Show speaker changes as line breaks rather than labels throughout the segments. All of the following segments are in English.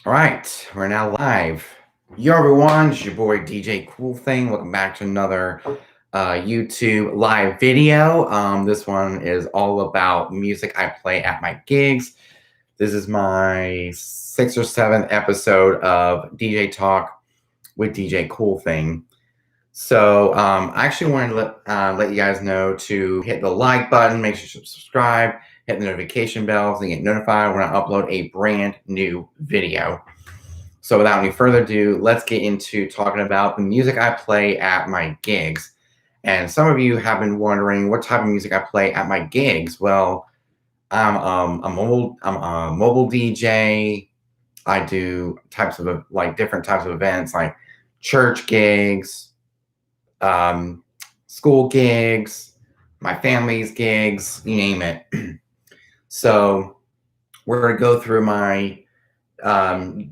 All right, we're now live. Yo, everyone, it's your boy DJ Cool Thing. Welcome back to another YouTube live video. This one is all about music I play at my gigs. This is my 6th or 7th episode of DJ Talk with DJ Cool Thing. So I actually wanted to let you guys know to hit the like button, make sure you subscribe, hit the notification bell so you get notified when I upload a brand new video. So without any further ado, let's get into talking about the music I play at my gigs. And some of you have been wondering what type of music I play at my gigs. Well, I'm a mobile DJ. I do types of different types of events like church gigs, school gigs, my family's gigs, you name it. So we're going to go through my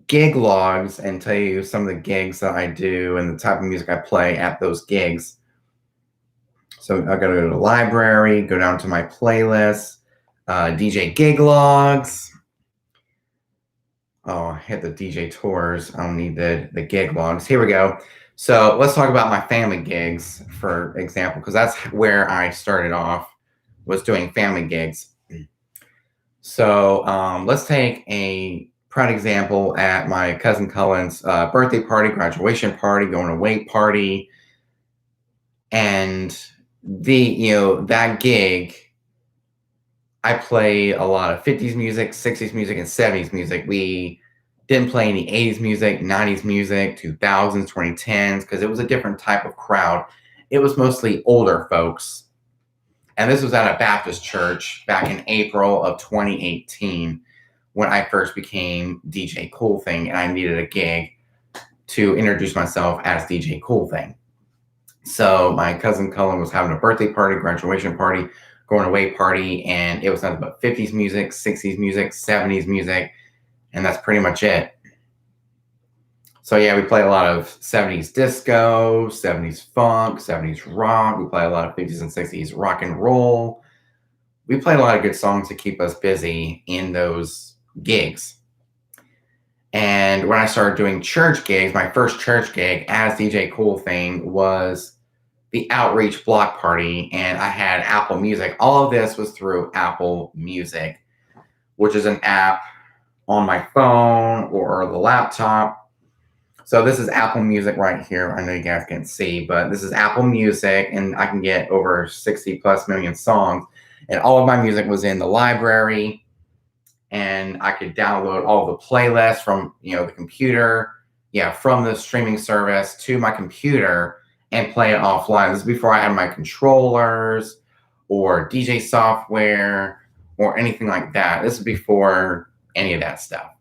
gig logs and tell you some of the gigs that I do and the type of music I play at those gigs. So I gotta go to the library, go down to my playlist, DJ gig logs. Oh, I hit the DJ tours. I don't need the gig logs. Here we go. So let's talk about my family gigs, for example, because that's where I started off, was doing family gigs. So let's take a prime example at my cousin Cullen's birthday party, graduation party, going away party, and that gig, I play a lot of 50s music, 60s music, and 70s music. We didn't play any 80s music, 90s music, 2000s, 2010s, because it was a different type of crowd. It was mostly older folks. And this was at a Baptist church back in April of 2018 when I first became DJ Cool Thing, and I needed a gig to introduce myself as DJ Cool Thing. So my cousin Cullen was having a birthday party, graduation party, going away party, and it was nothing but 50s music, 60s music, 70s music, and that's pretty much it. So yeah, we play a lot of 70s disco, 70s funk, 70s rock. We play a lot of 50s and 60s rock and roll. We played a lot of good songs to keep us busy in those gigs. And when I started doing church gigs, my first church gig as DJ Cool Thing was the Outreach Block Party, and I had Apple Music. All of this was through Apple Music, which is an app on my phone or the laptop. So this is Apple Music right here. I know you guys can't see, but this is Apple Music, and I can get over 60 plus million songs. And all of my music was in the library, and I could download all the playlists from the computer, from the streaming service to my computer and play it offline. This is before I had my controllers or DJ software or anything like that. This is before any of that stuff.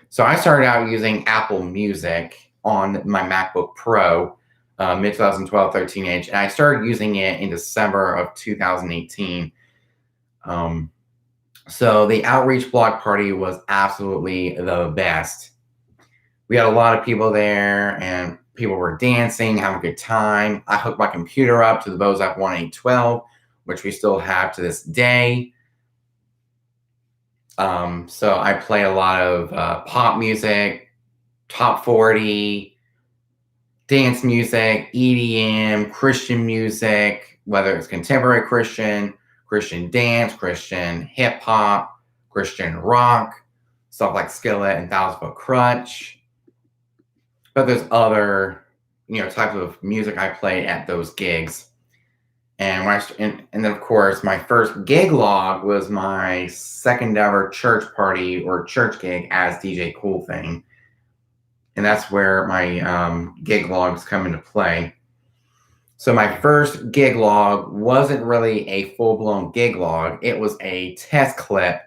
So I started out using Apple Music on my MacBook Pro, mid-2012-13 and I started using it in December of 2018. So the Outreach Block Party was absolutely the best. We had a lot of people there, and people were dancing, having a good time. I hooked my computer up to the Bose F1812, which we still have to this day. So I play a lot of pop music, top 40, dance music, EDM, Christian music, whether it's contemporary Christian, Christian dance, Christian hip hop, Christian rock, stuff like Skillet and 1,000 Foot Crutch. But there's other, types of music I play at those gigs. And then of course my first gig log was my second ever church party or church gig as DJ Cool Thing, and that's where my gig logs come into play. So my first gig log wasn't really a full-blown gig log. It was a test clip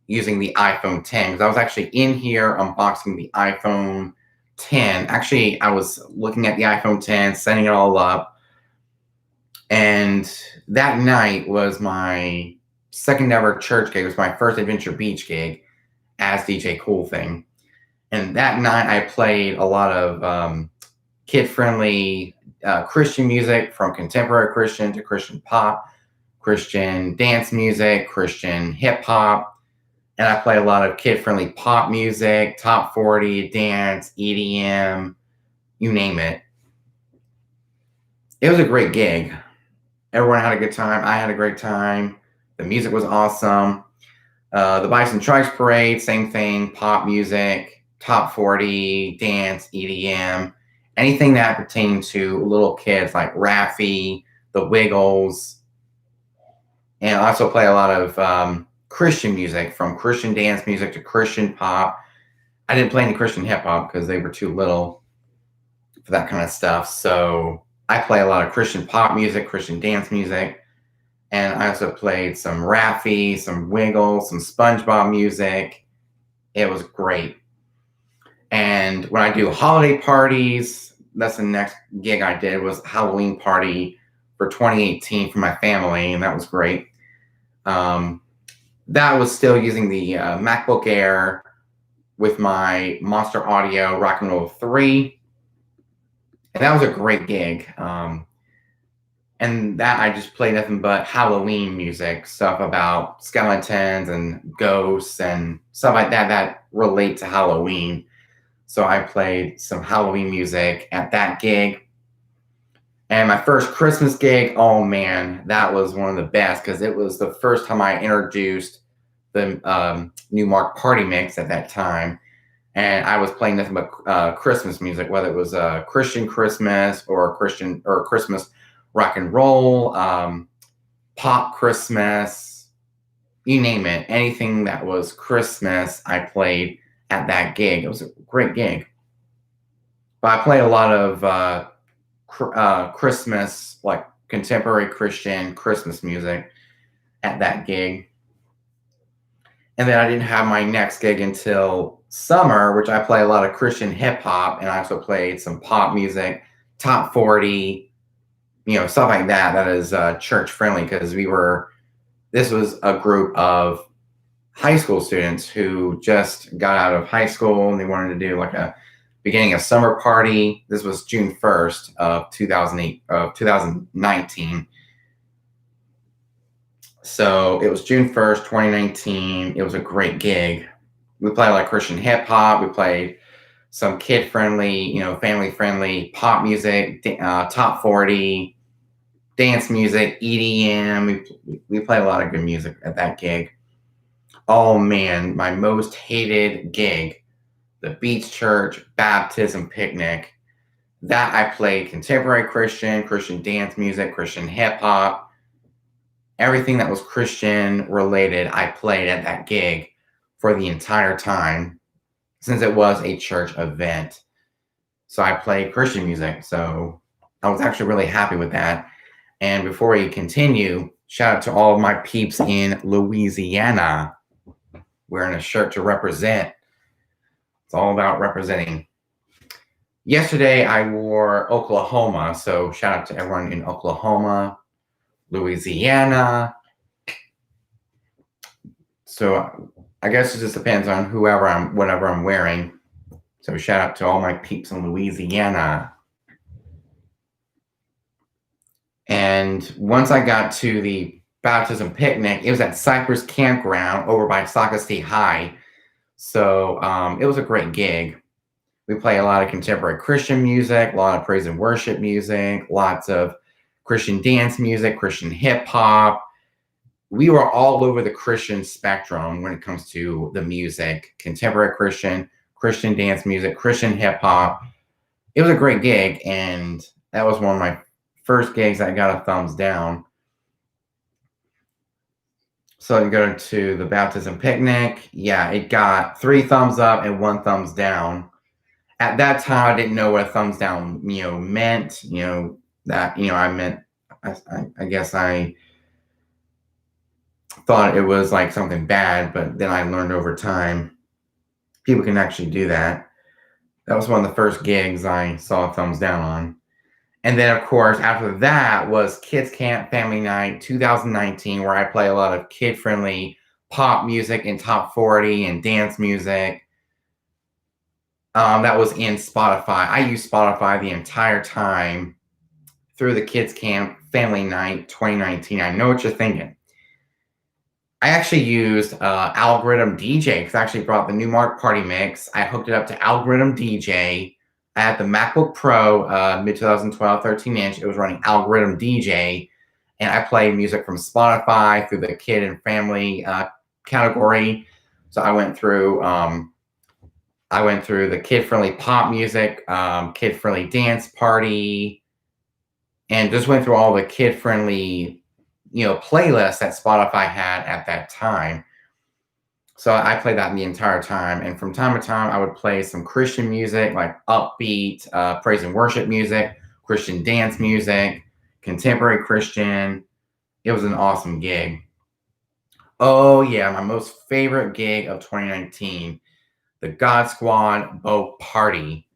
using the iPhone 10, because I was actually in here unboxing the iPhone 10. Actually, I was looking at the iPhone 10, setting it all up. And that night was my second ever church gig. It was my first Adventure Beach gig as DJ Cool Thing. And that night I played a lot of kid-friendly Christian music, from contemporary Christian to Christian pop, Christian dance music, Christian hip hop, And I play a lot of kid-friendly pop music, top 40, dance, EDM, you name it. It was a great gig. Everyone had a good time. I had a great time. The music was awesome. The Bison Trikes Parade, same thing, pop music, top 40, dance, EDM, anything that pertained to little kids like Raffi, the Wiggles, and I also play a lot of Christian music, from Christian dance music to Christian pop. I didn't play any Christian hip hop because they were too little for that kind of stuff. So I play a lot of Christian pop music, Christian dance music. And I also played some Raffi, some Wiggles, some SpongeBob music. It was great. And when I do holiday parties, that's the next gig I did, was Halloween party for 2018 for my family, and that was great. That was still using the MacBook Air with my Monster Audio Rock and Roll 3. And that was a great gig. And that I just played nothing but Halloween music, stuff about skeletons and ghosts and stuff like that that relate to Halloween. So I played some Halloween music at that gig. And my first Christmas gig, oh man, that was one of the best because it was the first time I introduced the new Mark Party Mix at that time. And I was playing nothing but Christmas music, whether it was Christian Christmas or Christian or Christmas rock and roll, pop Christmas, you name it. Anything that was Christmas, I played at that gig. It was a great gig. But I played a lot of Christmas, like contemporary Christian Christmas music at that gig. And then I didn't have my next gig until summer, which I play a lot of Christian hip hop, and I also played some pop music, top 40, stuff like that. That is church friendly because this was a group of high school students who just got out of high school and they wanted to do like a beginning of summer party. This was June 1st of 2019. So it was June 1st, 2019. It was a great gig. We played like Christian hip hop. We played some kid friendly, family friendly pop music, top 40, dance music, EDM. We played a lot of good music at that gig. Oh man, my most hated gig, the Beach Church Baptism Picnic. That I played contemporary Christian dance music, Christian hip hop, everything that was Christian related. I played at that gig for the entire time since it was a church event. So I played Christian music. So I was actually really happy with that. And before we continue, shout out to all of my peeps in Louisiana. Wearing a shirt to represent. It's all about representing. Yesterday, I wore Oklahoma. So shout out to everyone in Oklahoma, Louisiana. So I guess it just depends on whatever I'm wearing. So shout out to all my peeps in Louisiana. And once I got to the baptism picnic, it was at Cypress Campground over by Socastee High. So it was a great gig. We play a lot of contemporary Christian music, a lot of praise and worship music, lots of Christian dance music, Christian hip hop. We were all over the Christian spectrum when it comes to the music, contemporary Christian dance music, Christian hip hop. It was a great gig, and that was one of my first gigs that got a thumbs down. So you go to the baptism picnic. Yeah, it got 3 thumbs up and 1 thumbs down. At that time, I didn't know what a thumbs down, meant. I guess I thought it was like something bad, but then I learned over time people can actually do that. That was one of the first gigs I saw a thumbs down on. And then, of course, after that was Kids Camp Family Night 2019, where I play a lot of kid-friendly pop music and top 40 and dance music. That was in Spotify. I used Spotify the entire time through the Kids Camp Family Night 2019. I know what you're thinking. I actually used Algorithm DJ because I actually brought the Newmark Party Mix. I hooked it up to Algorithm DJ. I had the MacBook Pro mid 2012 13-inch. It was running Algorithm DJ, and I played music from Spotify through the kid and family category. So I went through the kid-friendly pop music, kid-friendly dance party, and just went through all the kid-friendly, playlists that Spotify had at that time. So I played that the entire time, and from time to time, I would play some Christian music, like upbeat praise and worship music, Christian dance music, contemporary Christian. It was an awesome gig. Oh yeah, my most favorite gig of 2019, the God Squad Boat Party.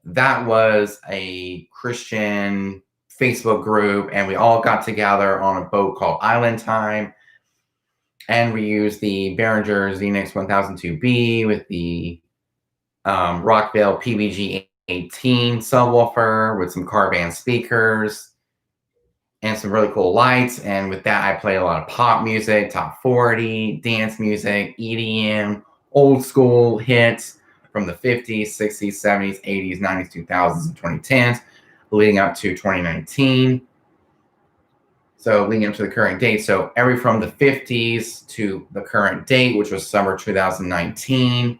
That was a Christian Facebook group, and we all got together on a boat called Island Time. And we used the Behringer Xenix 1002B with the Rockville PBG 18 subwoofer with some car band speakers and some really cool lights. And with that, I played a lot of pop music, top 40, dance music, EDM, old school hits from the 50s, 60s, 70s, 80s, 90s, 2000s, and 2010s, leading up to 2019. So leading up to the current date. So every from the 50s to the current date, which was summer 2019,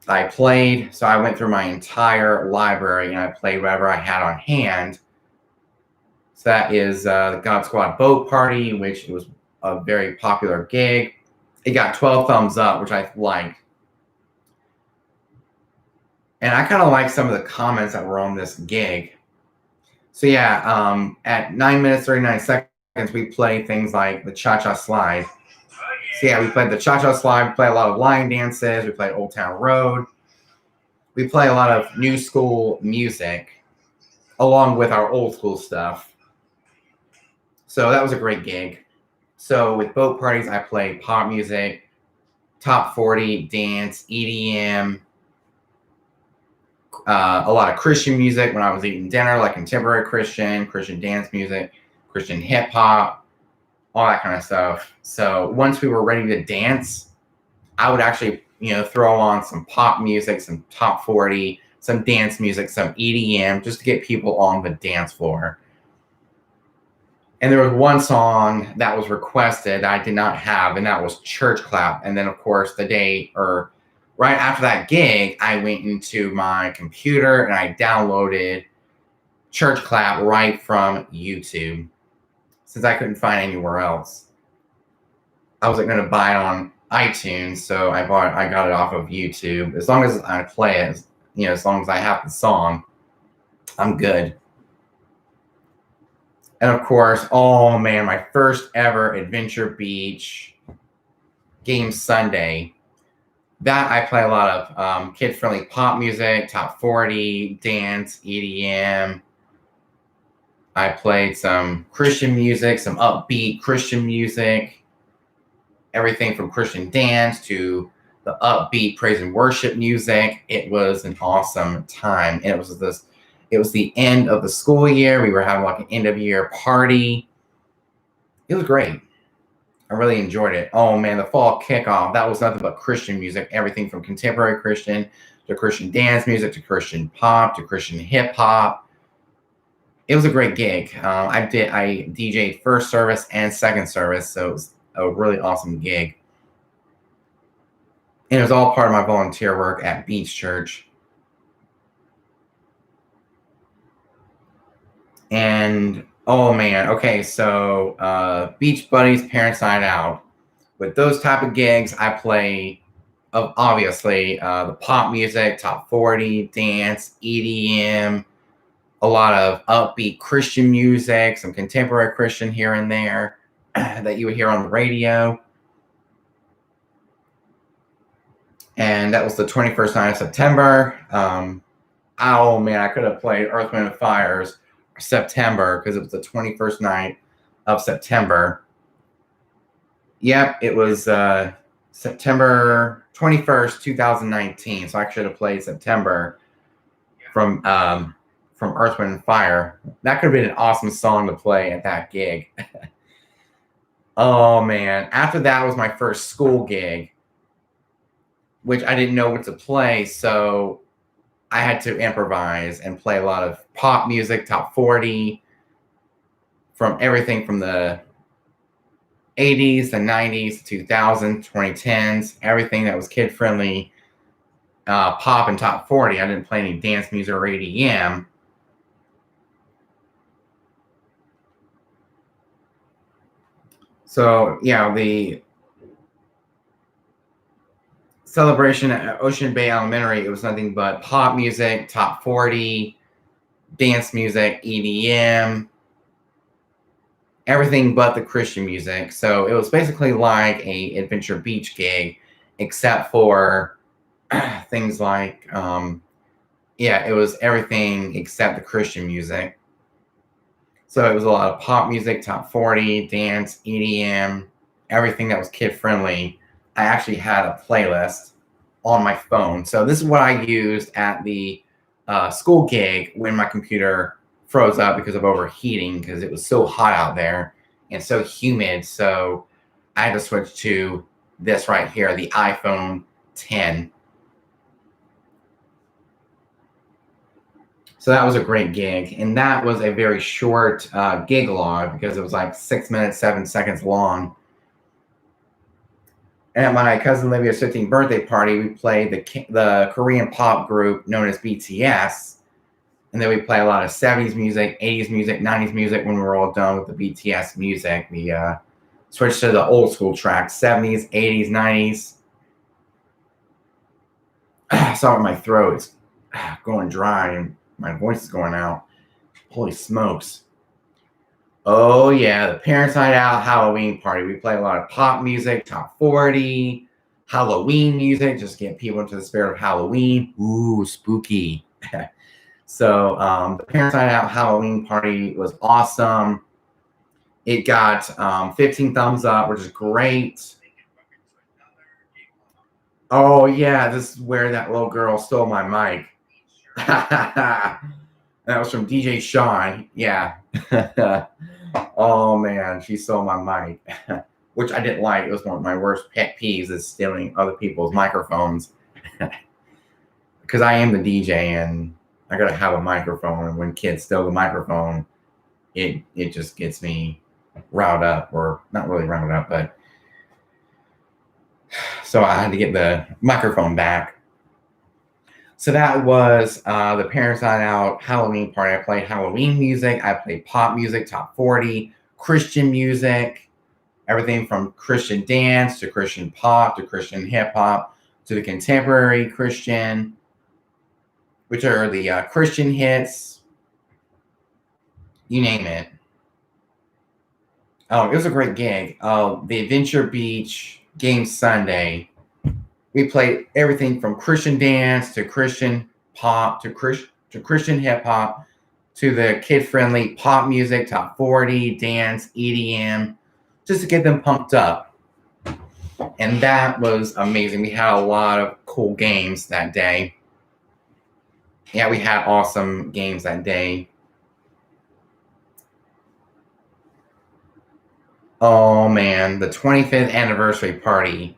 I played. So I went through my entire library and I played whatever I had on hand. So that is the God Squad Boat Party, which was a very popular gig. It got 12 thumbs up, which I liked. And I kind of like some of the comments that were on this gig. So yeah, at 9 minutes, 39 seconds, we play things like the Cha-Cha Slide. So yeah, we played the Cha-Cha Slide, we played a lot of line dances, we played Old Town Road. We play a lot of new school music along with our old school stuff. So that was a great gig. So with boat parties, I played pop music, top 40, dance, EDM, a lot of Christian music when I was eating dinner, like contemporary Christian dance music, Christian hip hop, all that kind of stuff. So once we were ready to dance, I would actually, throw on some pop music, some top 40, some dance music, some EDM, just to get people on the dance floor. And there was one song that was requested that I did not have, and that was Church Clap. And then, of course, right after that gig, I went into my computer and I downloaded Church Clap right from YouTube, since I couldn't find anywhere else. I wasn't going to buy it on iTunes, so I got it off of YouTube. As long as I play it, as long as I have the song, I'm good. And of course, oh man, my first ever Adventure Beach game Sunday. That I play a lot of kid-friendly pop music, top 40, dance, EDM. I played some Christian music, some upbeat Christian music, everything from Christian dance to the upbeat praise and worship music. It was an awesome time. And it was the end of the school year. We were having like an end of year party. It was great. I really enjoyed it. Oh man, the fall kickoff, that was nothing but Christian music, everything from contemporary Christian to Christian dance music to Christian pop to Christian hip hop. It was a great gig. I DJ'd first service and second service, so it was a really awesome gig. And it was all part of my volunteer work at Beach Church. And oh man, okay, so Beach Buddies Parents Night Out. With those type of gigs, I play obviously the pop music, top 40, dance, EDM, a lot of upbeat Christian music, some contemporary Christian here and there that you would hear on the radio. And that was the 21st night of September. Oh man, I could have played Earth, Wind, and Fire's September because it was the 21st night of September. Yep, it was September 21st, 2019. So I should have played September from Earth, Wind, and Fire. That could have been an awesome song to play at that gig. Oh man. After that was my first school gig, which I didn't know what to play. So I had to improvise and play a lot of pop music, top 40, from everything from the 80s, the 90s, 2000s, 2010s, everything that was kid friendly, pop and top 40. I didn't play any dance music or EDM. So, yeah, the celebration at Ocean Bay Elementary, it was nothing but pop music, top 40, dance music, EDM, everything but the Christian music. So it was basically like a Adventure Beach gig, except for things like, yeah, it was everything except the Christian music. So it was a lot of pop music, top 40, dance, EDM, everything that was kid friendly. I actually had a playlist on my phone. So this is what I used at the school gig when my computer froze up because of overheating, because it was so hot out there and so humid. So I had to switch to this right here, the iPhone 10. So that was a great gig. And that was a very short gig log because it was like 6 minutes, 7 seconds long. And at my cousin Livia's 15th birthday party, we played the Korean pop group known as BTS. And then we play a lot of 70s music, 80s music, 90s music. When we were all done with the BTS music, we switched to the old school tracks, 70s, 80s, 90s. Sorry, my throat's going dry and my voice is going out. Holy smokes. Oh, yeah, the Parents Night Out Halloween party. We play a lot of pop music, top 40, Halloween music, just get people into the spirit of Halloween. Ooh, spooky. So the Parents Night Out Halloween party was awesome. It got 15 thumbs up, which is great. Oh, yeah, this is where that little girl stole my mic. That was from DJ Sean. Yeah. Oh, man, she stole my mic, which I didn't like. It was one of my worst pet peeves is stealing other people's microphones. Because I am the DJ and I got to have a microphone. And when kids steal the microphone, it just gets me riled up, or not really riled up, but so I had to get the microphone back. So that was the Parents Night Out Halloween party. I played Halloween music. I played pop music, top 40, Christian music, everything from Christian dance to Christian pop to Christian hip hop to the contemporary Christian, which are the Christian hits, you name it. Oh, it was a great gig. The Adventure Beach game Sunday. We played everything from Christian dance to Christian pop to Christian hip hop to the kid-friendly pop music, top 40, dance, EDM, just to get them pumped up. And that was amazing. We had a lot of cool games that day. Yeah, we had awesome games that day. Oh man, the 25th anniversary party.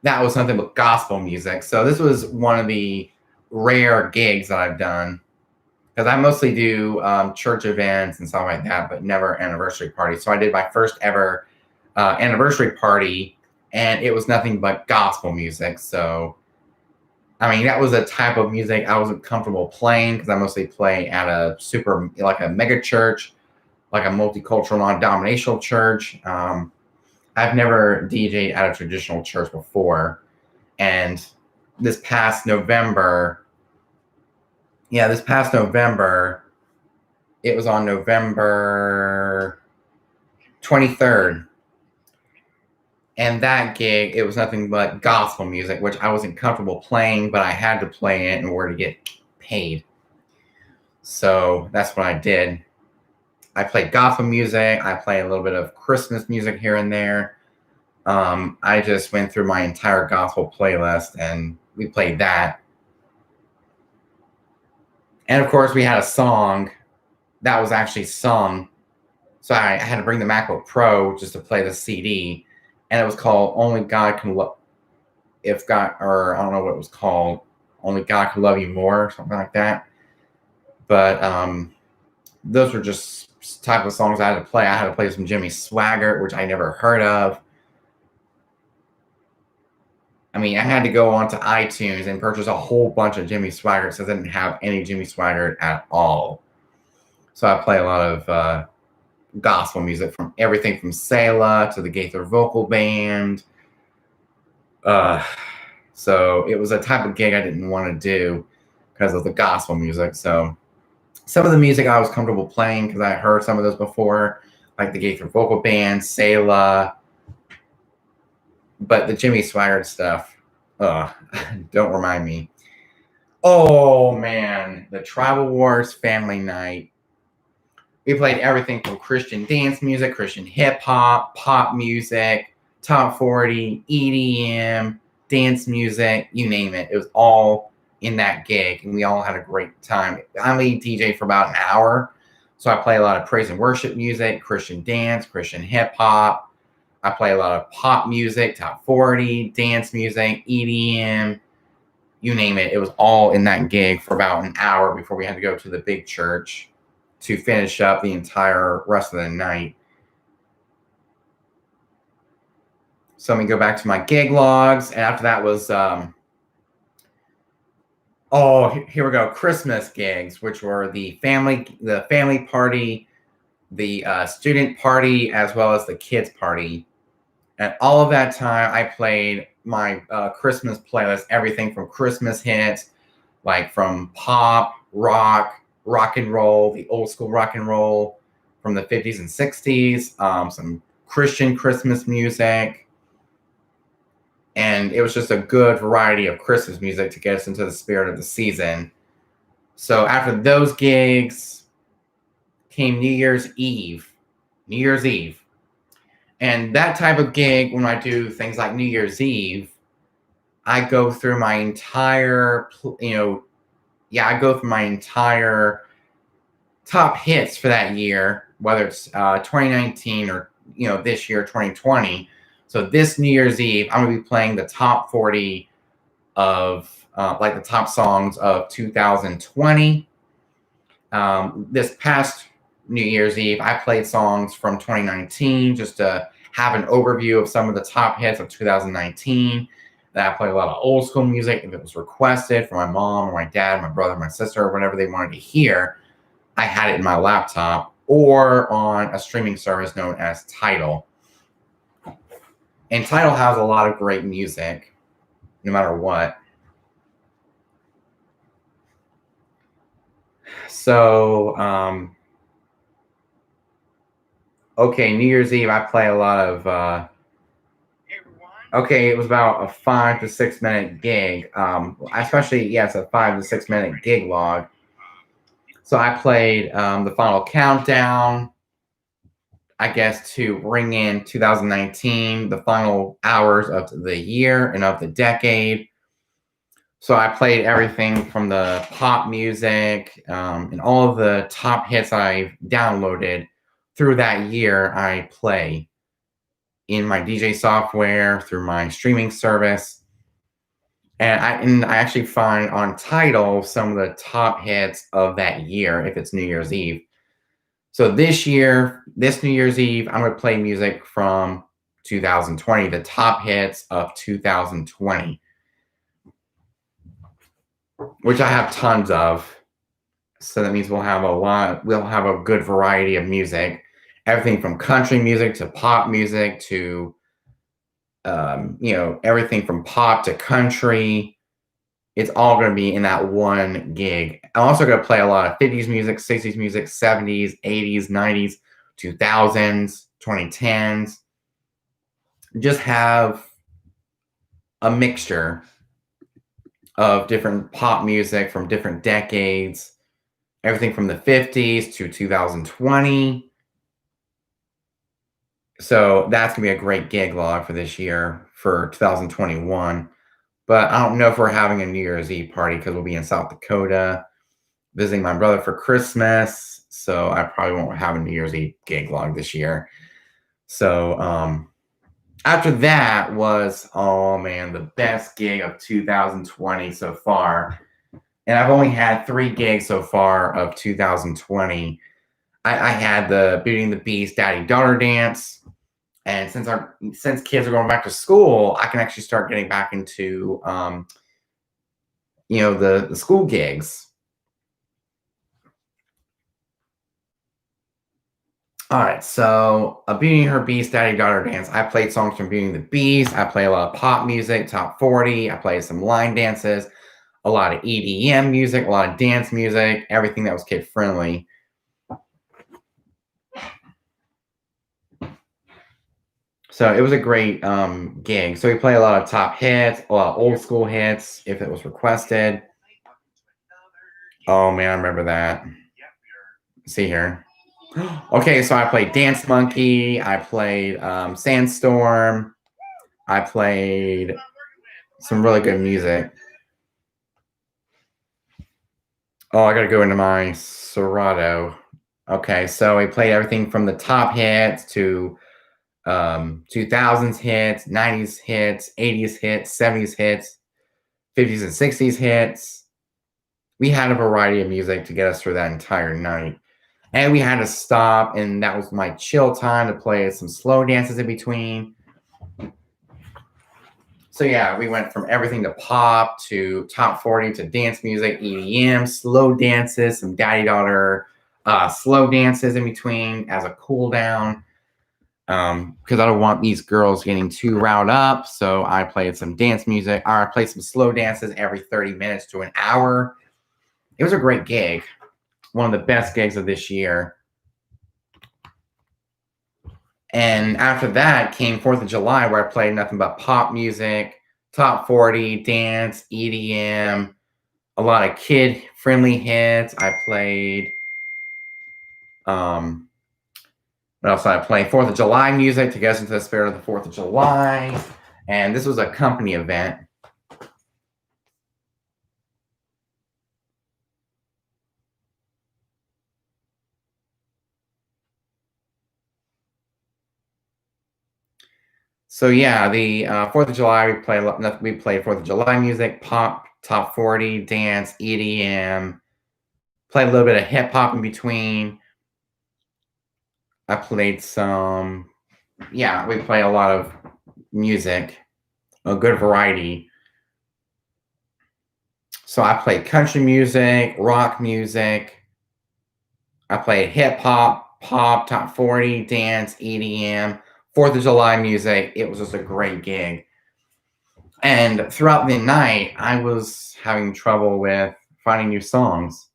That was something with gospel music. So this was one of the rare gigs that I've done, because I mostly do church events and stuff like that, but never anniversary parties. So I did my first ever anniversary party, and it was nothing but gospel music. So, I mean, that was a type of music I wasn't comfortable playing because I mostly play at like a mega church, like a multicultural, non-denominational church. I've never DJed at a traditional church before. And this past November, it was on November 23rd. And that gig, it was nothing but gospel music, which I wasn't comfortable playing, but I had to play it in order to get paid. So that's what I did. I played gospel music. I played a little bit of Christmas music here and there. I just went through my entire gospel playlist and we played that. And of course, we had a song that was actually sung. So I had to bring the MacBook Pro just to play the CD, and it was called "Only God Can Love." If God, or I don't know what it was called, "Only God Can Love You More," or something like that. But those were just type of songs I had to play. I had to play some Jimmy Swaggart, which I never heard of. I mean, I had to go onto iTunes and purchase a whole bunch of Jimmy Swaggart since I didn't have any Jimmy Swaggart at all. So I play a lot of gospel music, from everything from Selah to the Gaither Vocal Band. So it was a type of gig I didn't want to do because of the gospel music. So some of the music I was comfortable playing because I heard some of those before, like the Gaither Vocal Band, Selah. But the Jimmy Swaggart stuff, don't remind me. Oh man, the Tribal Wars Family Night. We played everything from Christian dance music, Christian hip hop, pop music, top 40, EDM, dance music, you name it. It was all in that gig, and we all had a great time. I only DJ for about an hour, so I play a lot of praise and worship music, Christian dance, Christian hip hop. I play a lot of pop music, top 40, dance music, EDM, you name it. It was all in that gig for about an hour before we had to go to the big church to finish up the entire rest of the night. So let me go back to my gig logs. And after that was, here we go, Christmas gigs, which were the family party, the student party, as well as the kids party. And all of that time, I played my Christmas playlist, everything from Christmas hits, like from pop, rock and roll, the old school rock and roll from the 50s and 60s, some Christian Christmas music. And it was just a good variety of Christmas music to get us into the spirit of the season. So after those gigs came New Year's Eve. And that type of gig, when I do things like New Year's Eve, I go through my entire, I go through my entire top hits for that year, whether it's 2019 or, this year, 2020. So this New Year's Eve, I'm going to be playing the top 40 of, the top songs of 2020. This past New Year's Eve, I played songs from 2019 just to have an overview of some of the top hits of 2019. Then I played a lot of old school music if it was requested from my mom or my dad, my brother, my sister, or whatever they wanted to hear. I had it in my laptop or on a streaming service known as Tidal. And Tidal has a lot of great music, no matter what. So, New Year's Eve, I play a lot of, it was about a 5 to 6 minute gig. Especially, it's a 5 to 6 minute gig log. So I played the final countdown, I guess, to bring in 2019, the final hours of the year and of the decade. So I played everything from the pop music and all of the top hits I downloaded through that year. I play in my DJ software through my streaming service. And I actually find on Tidal some of the top hits of that year if it's New Year's Eve. So this New Year's Eve, I'm going to play music from 2020, the top hits of 2020, which I have tons of. So that means we'll have a good variety of music, everything from country music to pop music to, everything from pop to country. It's all going to be in that one gig. I'm also going to play a lot of 50s music, 60s music, 70s, 80s, 90s, 2000s, 2010s. Just have a mixture of different pop music from different decades, everything from the 50s to 2020. So that's going to be a great gig log for this year, for 2021. But I don't know if we're having a New Year's Eve party because we'll be in South Dakota. visiting my brother for Christmas, so I probably won't have a New Year's Eve gig log this year. So after that was, oh man, the best gig of 2020 so far. And I've only had 3 gigs so far of 2020. I had the Beauty and the Beast Daddy Daughter Dance, and since kids are going back to school, I can actually start getting back into the school gigs. All right, so a Beauty and Her Beast Daddy Daughter Dance. I played songs from Beauty and the Beast. I play a lot of pop music, top 40. I played some line dances, a lot of EDM music, a lot of dance music, everything that was kid friendly. So it was a great gig. So we play a lot of top hits, a lot of old school hits if it was requested. Oh man, I remember that. See here. Okay, so I played Dance Monkey. I played Sandstorm. I played some really good music. Oh, I gotta go into my Serato. Okay, so we played everything from the top hits to 2000s hits, 90s hits, 80s hits, 70s hits, 50s and 60s hits. We had a variety of music to get us through that entire night. And we had to stop, and that was my chill time to play some slow dances in between. So yeah, we went from everything to pop to top 40 to dance music, EDM, slow dances, some daddy daughter slow dances in between as a cool down. Because I don't want these girls getting too riled up. So I played some dance music, or I played some slow dances every 30 minutes to an hour. It was a great gig. One of the best gigs of this year. And after that came 4th of July, where I played nothing but pop music, top 40, dance, EDM, a lot of kid-friendly hits. I played, what else did I play? 4th of July music to get us into the spirit of the 4th of July. And this was a company event. So yeah, the 4th of July, we played 4th of July music, pop, top 40, dance, EDM, played a little bit of hip hop in between. I played we play a lot of music, a good variety. So I played country music, rock music. I played hip hop, pop, top 40, dance, EDM, 4th of July music. It was just a great gig. And throughout the night, I was having trouble with finding new songs.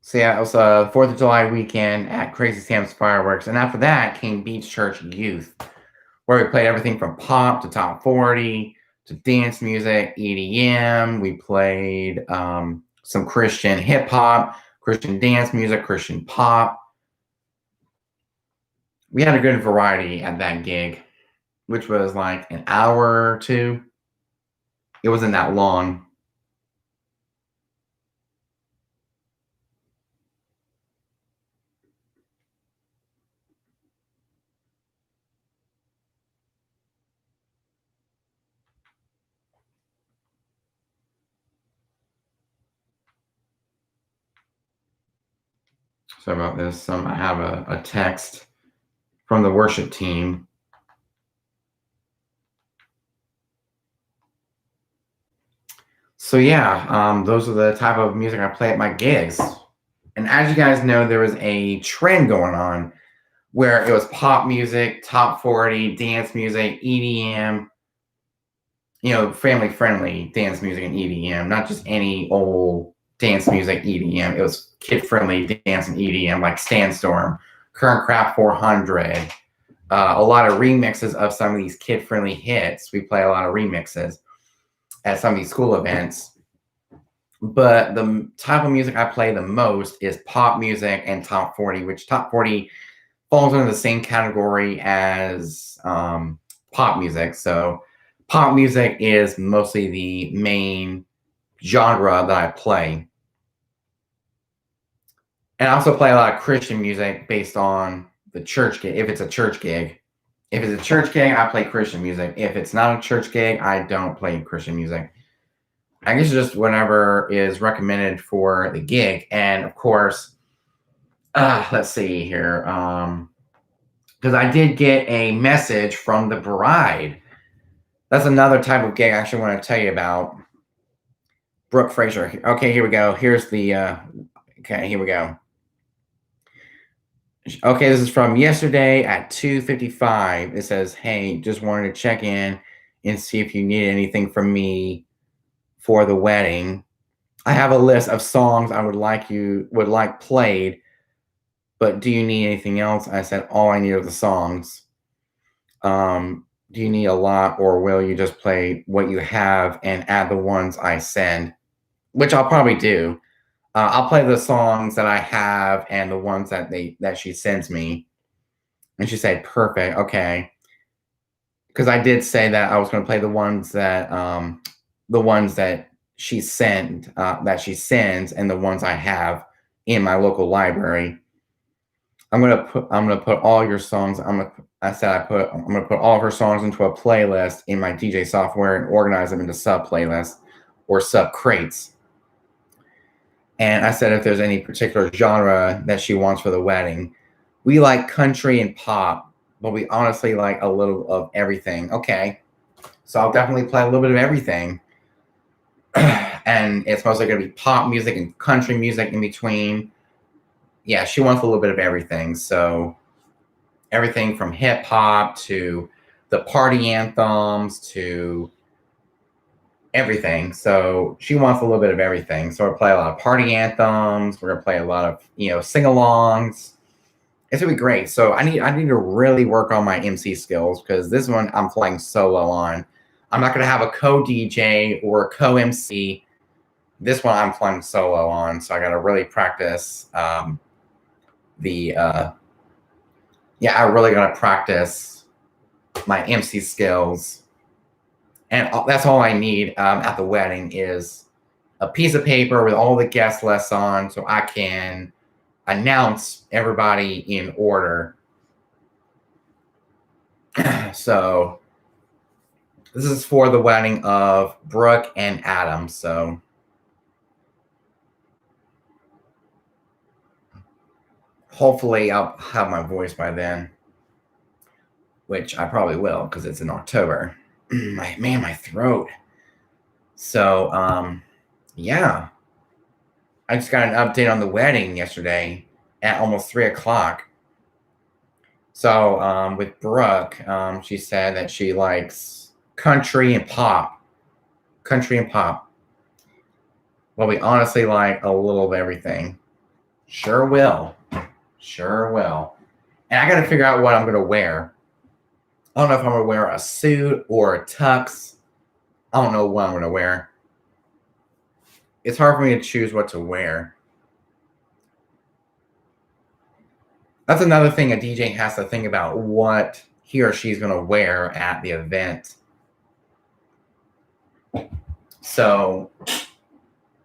So yeah, it was a 4th of July weekend at Crazy Sam's Fireworks. And after that came Beach Church Youth, where we played everything from pop to top 40 to dance music, EDM. We played some Christian hip hop, Christian dance music, Christian pop. We had a good variety at that gig, which was like an hour or two. It wasn't that long. Sorry about this. I have a text from the worship team. So yeah, those are the type of music I play at my gigs. And as you guys know, there was a trend going on where it was pop music, top 40, dance music, EDM, family friendly dance music and EDM, not just any old dance music EDM. It was kid friendly dance and EDM like Sandstorm, Current Craft 400, a lot of remixes of some of these kid friendly hits. We play a lot of remixes at some of these school events. But the type of music I play the most is pop music and top 40, which top 40 falls under the same category as pop music. So pop music is mostly the main genre that I play. And I also play a lot of Christian music based on the church gig. If it's a church gig, I play Christian music. If it's not a church gig, I don't play Christian music. I guess just whatever is recommended for the gig. And of course, let's see here. Because I did get a message from the bride. That's another type of gig I actually want to tell you about. Brooke Fraser. Okay, here we go. Here's the, okay, here we go. Okay, this is from yesterday at 2:55. It says, "Hey, just wanted to check in and see if you need anything from me for the wedding. I have a list of songs I would like played, but do you need anything else?" I said, "All I need are the songs. Do you need a lot, or will you just play what you have and add the ones I send?" Which I'll probably do. I'll play the songs that I have and the ones that she sends me. And she said, "Perfect, okay." Because I did say that I was going to play the ones that she sends, and the ones I have in my local library. I'm gonna put all your songs. I'm gonna put all of her songs into a playlist in my DJ software and organize them into sub playlists or sub crates. And I said if there's any particular genre that she wants for the wedding. We like country and pop, but we honestly like a little of everything. Okay. So I'll definitely play a little bit of everything. And it's mostly going to be pop music and country music in between. Yeah, she wants a little bit of everything. So everything from hip hop to the party anthems to everything. So she wants a little bit of everything. So we'll play a lot of party anthems. We're gonna play a lot of sing-alongs. It's gonna be great. So I need to really work on my MC skills because this one I'm playing solo on. I'm not gonna have a co-DJ or a co-MC. This one I'm playing solo on, so I gotta really practice I really gotta practice my MC skills. And that's all I need at the wedding is a piece of paper with all the guest lists on so I can announce everybody in order. So this is for the wedding of Brooke and Adam. So hopefully I'll have my voice by then, which I probably will because it's in October. My throat. So, yeah. I just got an update on the wedding yesterday at almost 3:00. So, with Brooke, she said that she likes country and pop. Country and pop. Well, we honestly like a little of everything. Sure will. Sure will. And I got to figure out what I'm going to wear. I don't know if I'm going to wear a suit or a tux. I don't know what I'm going to wear. It's hard for me to choose what to wear. That's another thing a DJ has to think about, what he or she's going to wear at the event. So,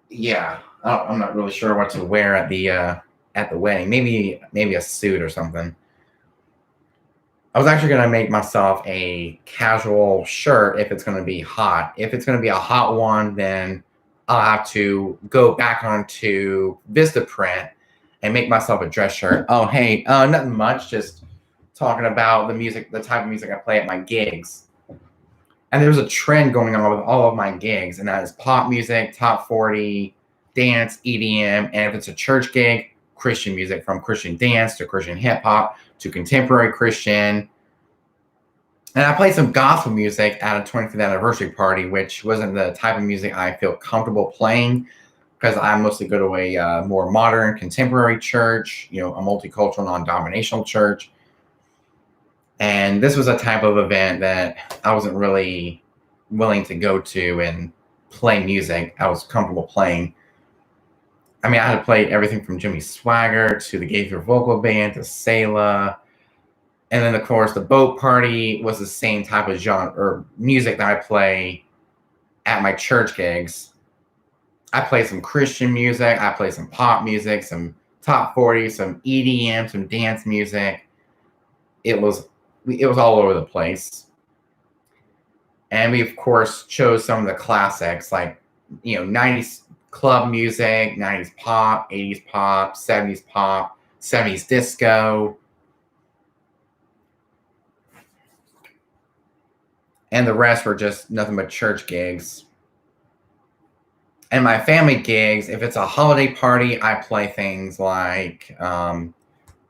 yeah, I'm not really sure what to wear at the wedding. Maybe a suit or something. I was actually going to make myself a casual shirt if it's going to be hot. If it's going to be a hot one, then I'll have to go back onto Vistaprint and make myself a dress shirt. Oh, hey, nothing much. Just talking about the music, the type of music I play at my gigs. And there's a trend going on with all of my gigs, and that is pop music, top 40, dance, EDM, and if it's a church gig, Christian music, from Christian dance to Christian hip hop to contemporary Christian. And I played some gospel music at a 25th anniversary party, which wasn't the type of music I feel comfortable playing because I mostly go to a more modern, contemporary church, a multicultural, non-denominational church. And this was a type of event that I wasn't really willing to go to and play music I was comfortable playing. I mean, I had played everything from Jimmy Swagger to the Gaither Vocal Band to Selah And then, of course, the boat party was the same type of genre or music that I play at my church gigs. I play some Christian music, I play some pop music, some top 40, some EDM, some dance music. It was all over the place. And we of course chose some of the classics like 90s club music, 90s pop, 80s pop, 70s pop, 70s disco, and the rest were just nothing but church gigs. And my family gigs, if it's a holiday party, I play things like the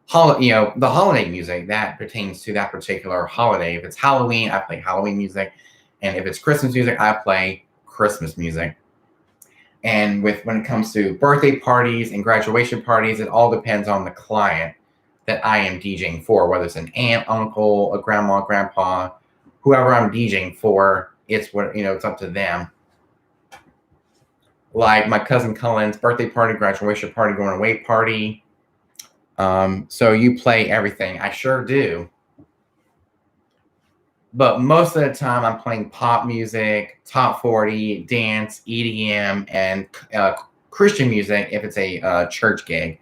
holiday music that pertains to that particular holiday. If it's Halloween, I play Halloween music, and if it's Christmas music, I play Christmas music. And when it comes to birthday parties and graduation parties, it all depends on the client that I am DJing for, whether it's an aunt, uncle, a grandma, grandpa, whoever I'm DJing for. It's up to them. Like my cousin Cullen's birthday party, graduation party, going away party. So you play everything. I sure do. But most of the time, I'm playing pop music, top 40, dance, EDM, and Christian music if it's a church gig.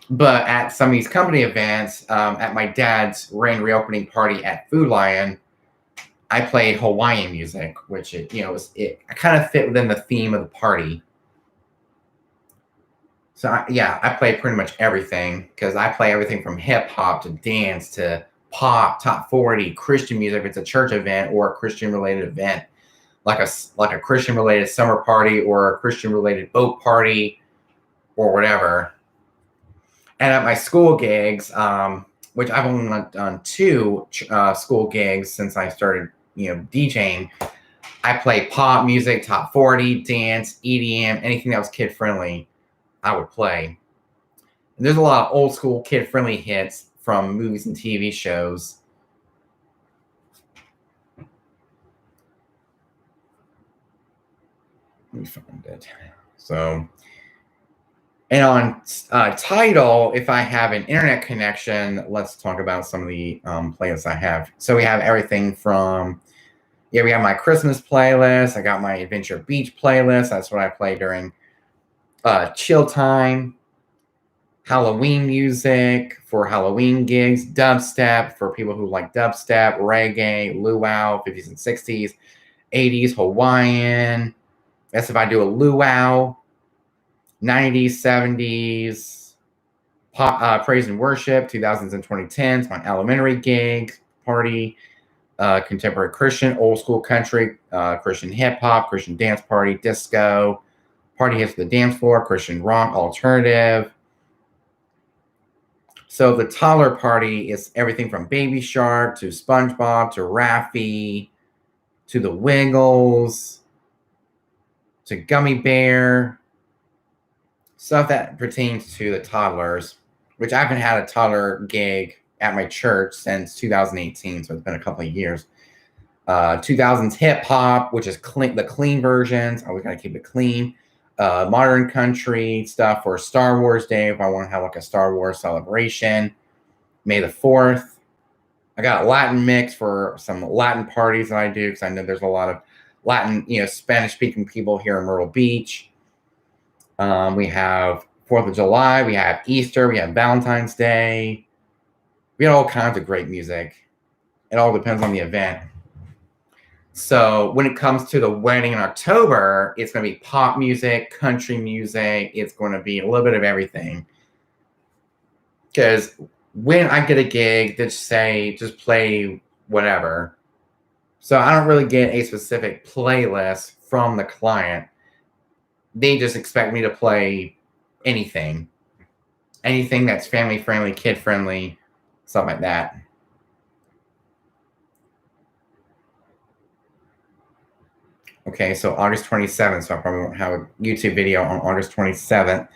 But at some of these company events, at my dad's reopening party at Food Lion, I played Hawaiian music, which it kind of fit within the theme of the party. So I play pretty much everything because I play everything from hip hop to dance to pop, top 40, Christian music if it's a church event or a Christian related event, like a Christian related summer party or a Christian related boat party or whatever. And at my school gigs, which I've only done two school gigs since I started, DJing. I play pop music, top 40, dance, EDM, anything that was kid friendly, I would play. And there's a lot of old school kid friendly hits from movies and TV shows. Let me find it. So, and on Tidal, if I have an internet connection, let's talk about some of the playlists I have. So we have everything from, we have my Christmas playlist. I got my Adventure Beach playlist. That's what I play during chill time. Halloween music for Halloween gigs, dubstep for people who like dubstep, reggae, luau, 50s and 60s, 80s, Hawaiian. That's if I do a luau, 90s, 70s, pop, praise and worship, 2000s and 2010s, my elementary gig party, contemporary Christian, old school country, Christian hip hop, Christian dance party, disco, party hits the dance floor, Christian rock, alternative. So the toddler party is everything from Baby Shark to SpongeBob to Raffi to the Wiggles to Gummy Bear, stuff that pertains to the toddlers, which I haven't had a toddler gig at my church since 2018, so it's been a couple of years. 2000s hip hop, which is the clean versions. Always got to keep it clean. Modern country stuff for Star Wars Day if I want to have like a Star Wars celebration. May the 4th. I got a Latin mix for some Latin parties that I do because I know there's a lot of Latin, Spanish speaking people here in Myrtle Beach. We have 4th of July. We have Easter. We have Valentine's Day. We have all kinds of great music. It all depends on the event. So when it comes to the wedding in October, it's going to be pop music, country music. It's going to be a little bit of everything. Because when I get a gig, just play whatever. So I don't really get a specific playlist from the client. They just expect me to play anything. Anything that's family friendly, kid friendly, stuff like that. Okay, so August 27th, so I probably won't have a YouTube video on August 27th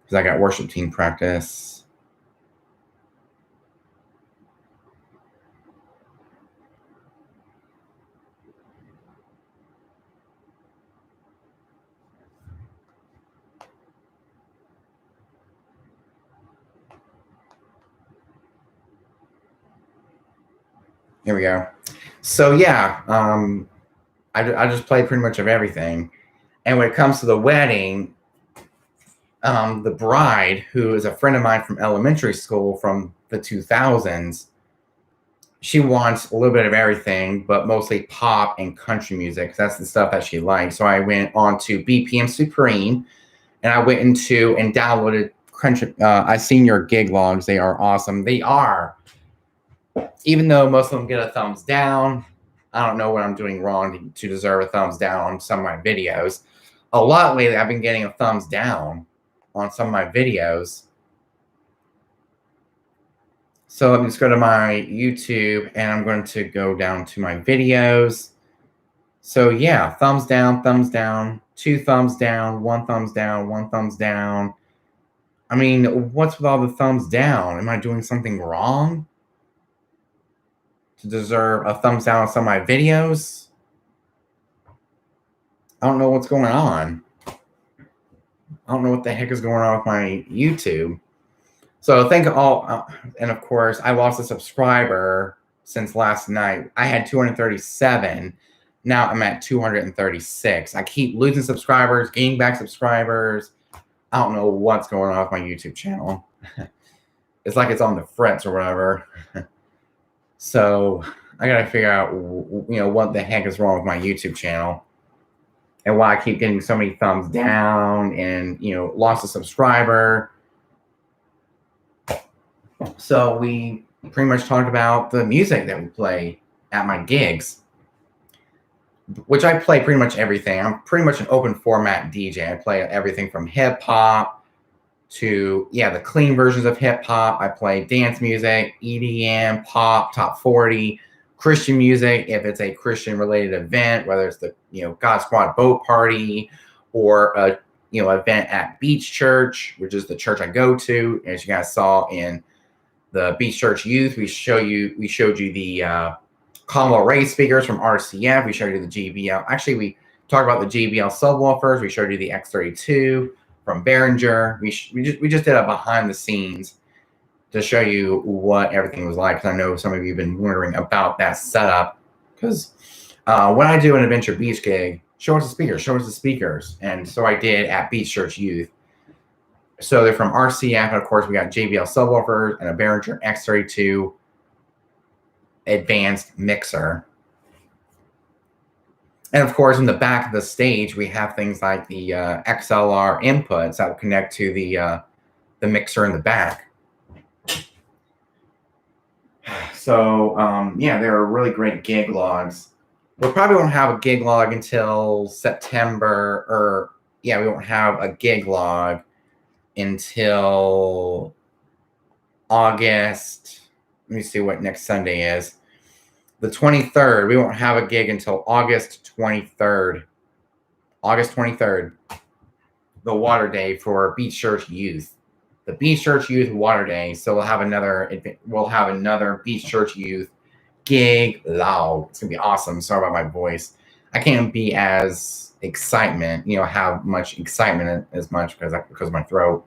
because I got worship team practice. Here we go. So yeah, I just play pretty much of everything. And when it comes to the wedding, the bride, who is a friend of mine from elementary school from the 2000s, she wants a little bit of everything, but mostly pop and country music. That's the stuff that she likes. So I went on to BPM Supreme, and I went into and downloaded country. I've seen your gig logs. They are awesome. They are, even though most of them get a thumbs down. I don't know what I'm doing wrong to deserve a thumbs down on some of my videos. A lot lately, I've been getting a thumbs down on some of my videos. So let me just go to my YouTube, and I'm going to go down to my videos. So yeah, thumbs down, 2 thumbs down, 1 thumbs down, 1 thumbs down. I mean, what's with all the thumbs down? Am I doing something wrong to deserve a thumbs down on some of my videos? I don't know what's going on. I don't know what the heck is going on with my YouTube. So thank all, and of course, I lost a subscriber since last night. I had 237. Now I'm at 236. I keep losing subscribers, gaining back subscribers. I don't know what's going on with my YouTube channel. It's like it's on the fritz or whatever. So I gotta figure out, what the heck is wrong with my YouTube channel and why I keep getting so many thumbs down and, lost a subscriber. So we pretty much talked about the music that we play at my gigs, which I play pretty much everything. I'm pretty much an open format DJ. I play everything from hip hop to, the clean versions of hip hop. I play dance music, EDM, pop, top 40, Christian music. If it's a Christian related event, whether it's the, God Squad boat party or a, event at Beach Church, which is the church I go to. As you guys saw in the Beach Church Youth, we showed you the Combo Ray speakers from RCF. We showed you the JBL. Actually, we talked about the JBL subwoofers. We showed you the X32 from Behringer. We just did a behind the scenes to show you what everything was like, because I know some of you have been wondering about that setup. Because when I do an Adventure Beach gig, show us the speakers. And so I did at Beach Church Youth. So they're from RCF, and of course we got JBL subwoofers and a Behringer X32 advanced mixer. And of course, in the back of the stage, we have things like the XLR inputs that will connect to the mixer in the back. So there are really great gig logs. We probably won't have a gig log until September, or we won't have a gig log until August. Let me see what next Sunday is. The 23rd. We won't have a gig until August 23rd. August 23rd. The Water Day for Beach Church Youth. The Beach Church Youth Water Day. So we'll have another Beach Church Youth gig log. It's gonna be awesome. Sorry about my voice. I can't be as have much excitement as much because of my throat.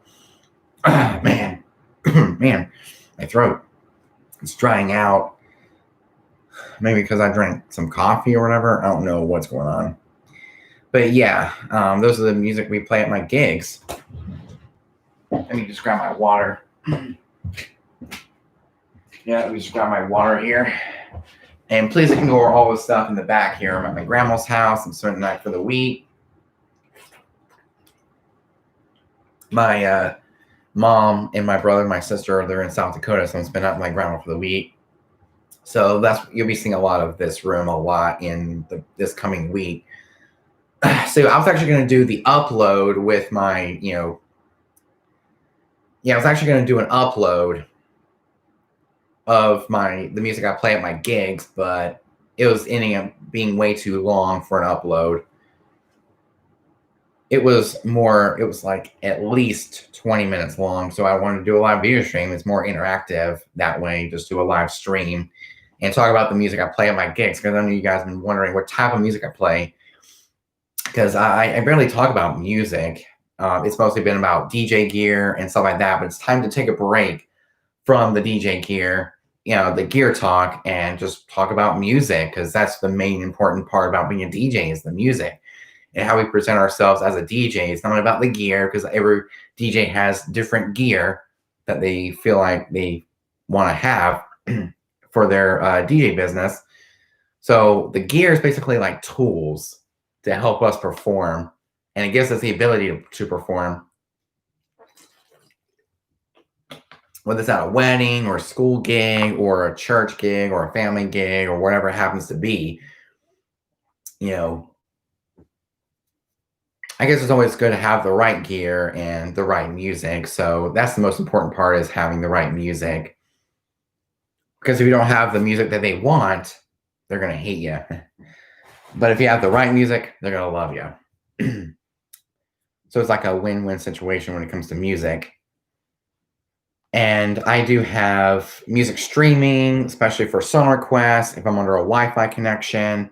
Man, my throat. It's drying out. Maybe because I drank some coffee or whatever. I don't know what's going on. But those are the music we play at my gigs. Let me just grab my water. Let me just grab my water here. And please ignore all the stuff in the back here. I'm at my grandma's house. I'm spending the night for the week. My mom and my brother and my sister, they're in South Dakota, so I'm spending out with my grandma for the week. So you'll be seeing a lot of this room a lot in this coming week. So I was actually going to do the upload with my, I was actually going to do an upload of the music I play at my gigs, but it was ending up being way too long for an upload. It was like at least 20 minutes long. So I wanted to do a live video stream. It's more interactive that way. Just do a live stream and talk about the music I play at my gigs. Because I know you guys have been wondering what type of music I play. Because I barely talk about music. It's mostly been about DJ gear and stuff like that. But it's time to take a break from the DJ gear the gear talk and just talk about music, because that's the main important part about being a DJ is the music and how we present ourselves as a DJ. It's not about the gear, because every DJ has different gear that they feel like they want to have for their DJ business. So the gear is basically like tools to help us perform, and it gives us the ability to perform. Whether it's at a wedding or a school gig or a church gig or a family gig or whatever it happens to be, I guess it's always good to have the right gear and the right music. So that's the most important part, is having the right music. Because if you don't have the music that they want, they're going to hate you. But if you have the right music, they're going to love you. So it's like a win-win situation when it comes to music. And I do have music streaming, especially for song requests, if I'm under a Wi-Fi connection.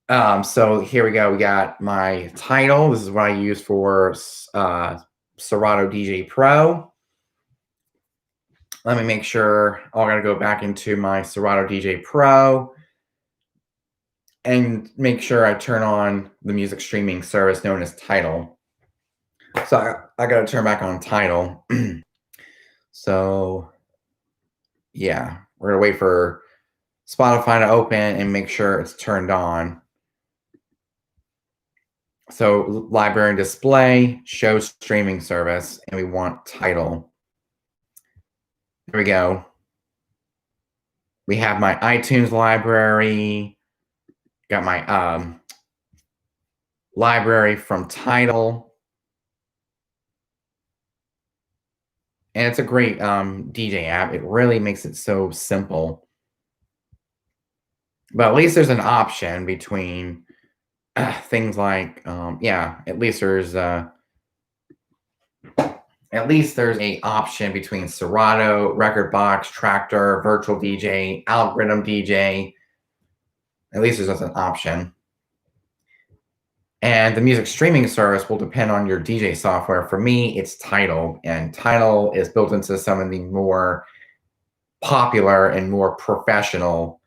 So here we go. We got my Tidal. This is what I use for Serato DJ Pro. Let me make sure. I got to go back into my Serato DJ Pro and make sure I turn on the music streaming service known as Tidal. So I got to turn back on Tidal. So yeah, we're going to wait for Spotify to open and make sure it's turned on. So library and display, show streaming service, and we want Tidal. There we go. We have my iTunes library, got my library from Tidal. And it's a great DJ app. It really makes it so simple. But at least there's an option between things like, at least there's a option between Serato, Rekordbox, Traktor, Virtual DJ, Algorithm DJ. At least there's an option. And the music streaming service will depend on your DJ software. For me, it's Tidal, and Tidal is built into some of the more popular and more professional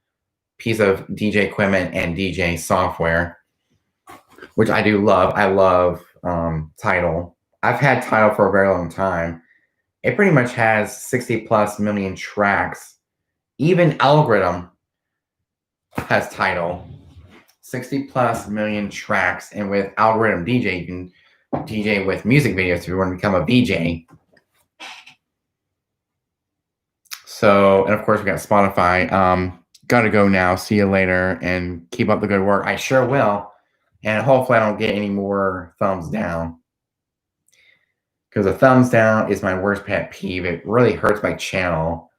piece of DJ equipment and DJ software, which I do love. I love Tidal. I've had Tidal for a very long time. It pretty much has 60 plus million tracks. Even Algorithm has Tidal. 60 plus million tracks. And with Algorithm DJ, you can DJ with music videos if you want to become a VJ. So, and of course we got Spotify. Gotta go now. See you later, and keep up the good work. I sure will. And hopefully I don't get any more thumbs down, because a thumbs down is my worst pet peeve. It really hurts my channel.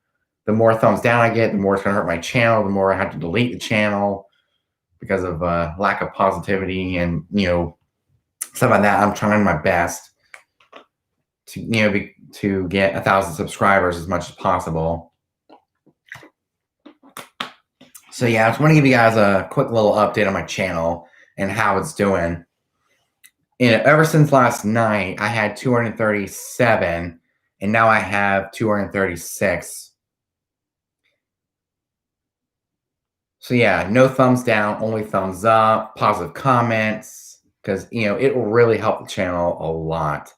The more thumbs down I get, the more it's going to hurt my channel, the more I have to delete the channel because of lack of positivity and, stuff like that. I'm trying my best to, to get 1,000 subscribers as much as possible. So yeah, I just want to give you guys a quick little update on my channel and how it's doing. And ever since last night, I had 237, and now I have 236. So yeah, no thumbs down, only thumbs up, positive comments, because, it will really help the channel a lot,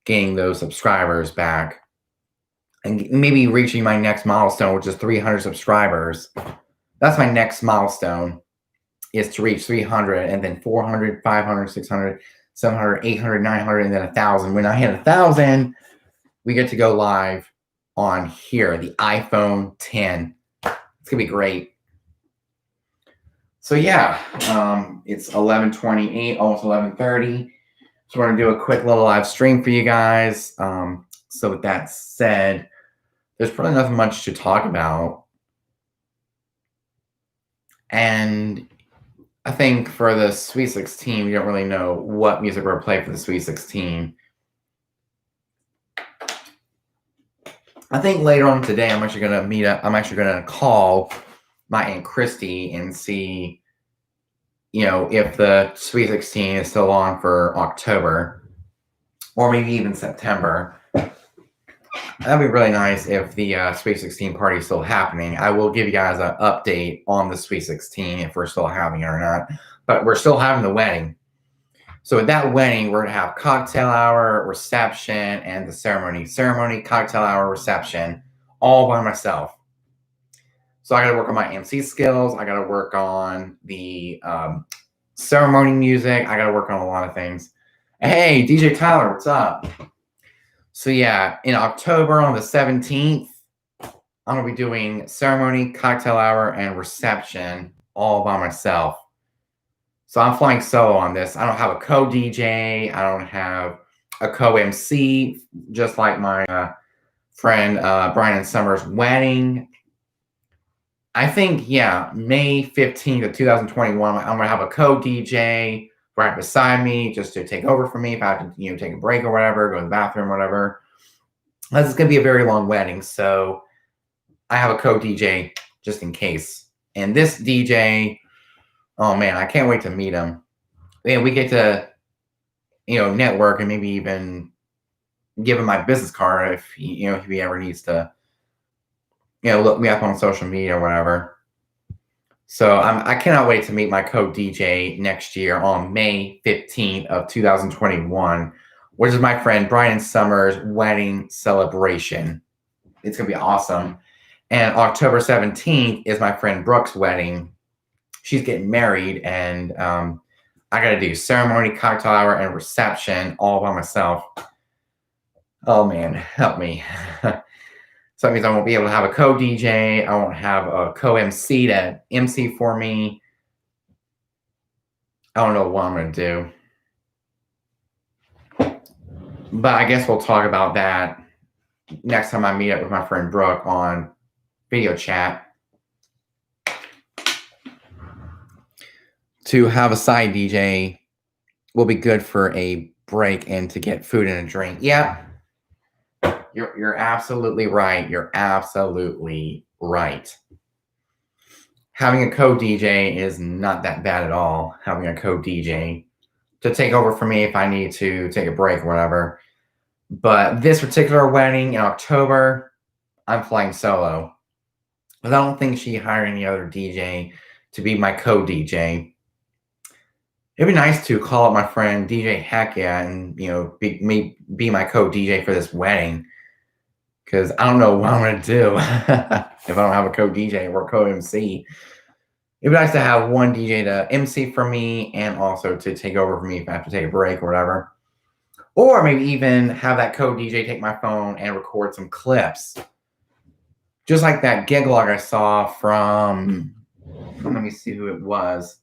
getting those subscribers back and maybe reaching my next milestone, which is 300 subscribers. That's my next milestone, is to reach 300, and then 400, 500, 600, 700, 800, 900, and then 1,000. When I hit 1,000, we get to go live on here, the iPhone 10. It's gonna be great. So yeah, it's 11:28, almost 11:30. So we're gonna do a quick little live stream for you guys. So with that said, there's probably nothing much to talk about. And I think for the Sweet 16, we don't really know what music we're gonna play for the Sweet 16. I think later on today, I'm actually gonna call my Aunt Christy and see, if the Sweet 16 is still on for October or maybe even September. That'd be really nice if the Sweet 16 party is still happening. I will give you guys an update on the Sweet 16 if we're still having it or not. But we're still having the wedding. So at that wedding, we're gonna have cocktail hour, reception, and the ceremony. Ceremony, cocktail hour, reception, all by myself. So I got to work on my MC skills. I got to work on the ceremony music. I got to work on a lot of things. Hey, DJ Tyler, what's up? So yeah, in October on the 17th, I'm gonna be doing ceremony, cocktail hour, and reception all by myself. So I'm flying solo on this. I don't have a co-DJ. I don't have a co-MC, just like my friend Brian Summers' wedding. I think, yeah, May 15th of 2021, I'm going to have a co-DJ right beside me just to take over for me if I have to, take a break or whatever, go to the bathroom, whatever. This is going to be a very long wedding, so I have a co-DJ just in case. And this DJ, oh man, I can't wait to meet him. And we get to, network and maybe even give him my business card if he ever needs to, look me up on social media or whatever. So I cannot wait to meet my co-DJ next year on May 15th of 2021, which is my friend Brian Summers' wedding celebration. It's going to be awesome. And October 17th is my friend Brooke's wedding. She's getting married, and I got to do ceremony, cocktail hour, and reception all by myself. Oh, man, help me. So that means I won't be able to have a co-DJ. I won't have a co-MC to MC for me. I don't know what I'm going to do. But I guess we'll talk about that next time I meet up with my friend Brooke on video chat. To have a side DJ will be good for a break and to get food and a drink. Yeah. You're absolutely right. You're absolutely right. Having a co-DJ is not that bad at all. Having a co-DJ to take over for me if I need to take a break or whatever. But this particular wedding in October, I'm flying solo. But I don't think she hired any other DJ to be my co-DJ. It'd be nice to call up my friend DJ Heck Yeah and be my co-DJ for this wedding. Because I don't know what I'm going to do if I don't have a co-DJ or co-MC. It'd be nice to have one DJ to MC for me and also to take over for me if I have to take a break or whatever. Or maybe even have that co-DJ take my phone and record some clips. Just like that gig log I saw from, let me see who it was.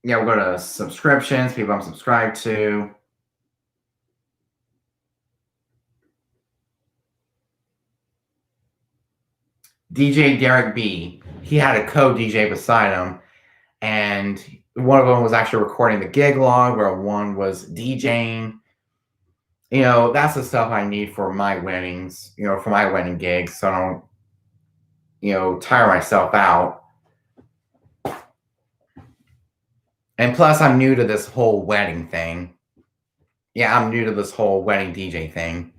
Yeah, we'll go to subscriptions, people I'm subscribed to. DJ Derek B. He had a co-DJ beside him, and one of them was actually recording the gig log, where one was DJing. That's the stuff I need for my weddings, for my wedding gigs, so I don't, tire myself out. And plus, I'm new to this whole wedding thing. Yeah, I'm new to this whole wedding DJ thing.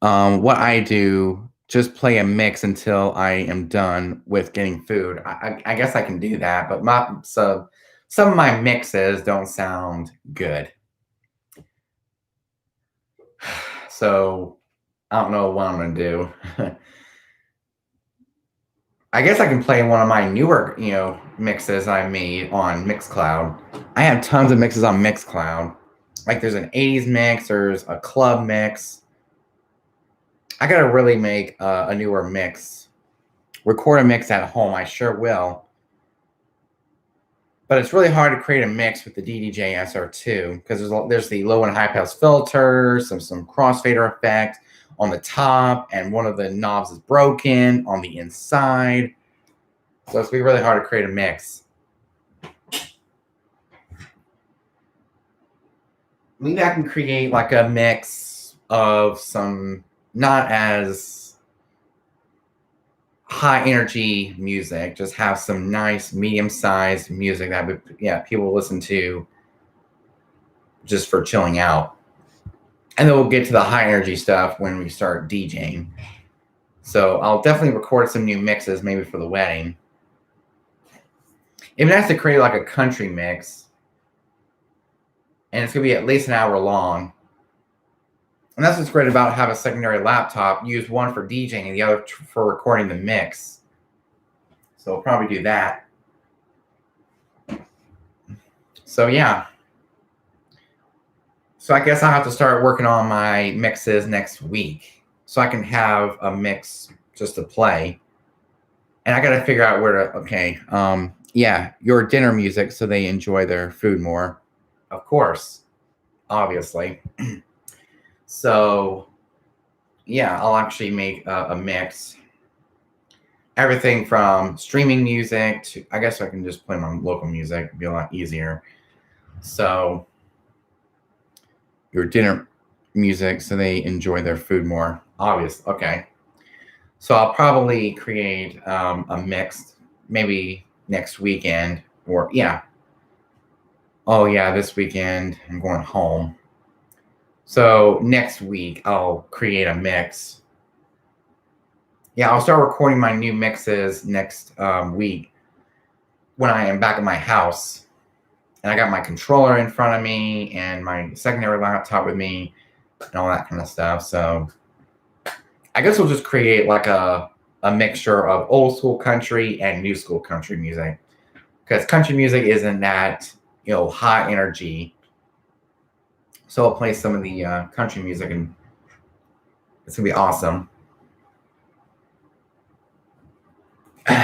What I do, just play a mix until I am done with getting food. I guess I can do that, but some of my mixes don't sound good. So I don't know what I'm going to do. I guess I can play one of my newer, mixes I made on Mixcloud. I have tons of mixes on Mixcloud. Like there's an 80s mix, there's a club mix. I got to really make a newer mix. Record a mix at home, I sure will. But it's really hard to create a mix with the DDJ SR2 because there's the low and high pass filter, some crossfader effect on the top, and one of the knobs is broken on the inside. So it's going to be really hard to create a mix. Maybe I can create like a mix of some not as high energy music, just have some nice medium-sized music that people listen to just for chilling out. And then we'll get to the high energy stuff when we start DJing. So I'll definitely record some new mixes, maybe for the wedding. Even have to create like a country mix, and it's gonna be at least an hour long. And that's what's great about having a secondary laptop. Use one for DJing and the other for recording the mix. So I'll probably do that. So yeah. So I guess I'll have to start working on my mixes next week so I can have a mix just to play. And I got to figure out where to, okay, yeah, your dinner music so they enjoy their food more. Of course, obviously. So yeah, I'll actually make a mix. Everything from streaming music to, I guess I can just play my local music. It'd be a lot easier. So your dinner music so they enjoy their food more. Obvious. Okay. So I'll probably create a mix maybe next weekend or yeah. Oh yeah, this weekend I'm going home. So next week I'll create a mix. Yeah, I'll start recording my new mixes next week when I am back at my house. And I got my controller in front of me and my secondary laptop with me and all that kind of stuff. So I guess we'll just create like a mixture of old school country and new school country music. Because country music isn't that, high energy. So I'll play some of the country music and it's going to be awesome.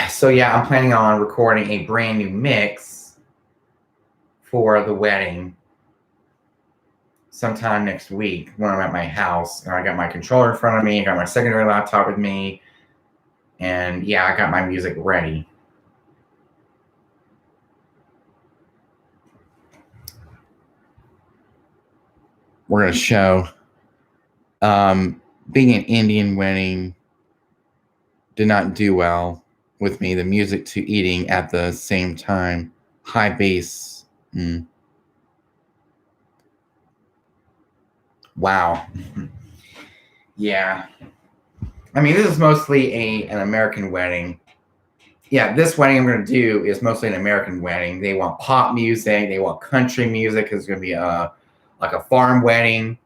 So yeah, I'm planning on recording a brand new mix for the wedding sometime next week when I'm at my house. And I got my controller in front of me, I got my secondary laptop with me, and yeah, I got my music ready. We're going to show being an Indian wedding did not do well with me. The music to eating at the same time. High bass. Wow. Yeah. I mean, this is mostly an American wedding. Yeah, this wedding I'm going to do is mostly an American wedding. They want pop music. They want country music. It's going to be like a farm wedding.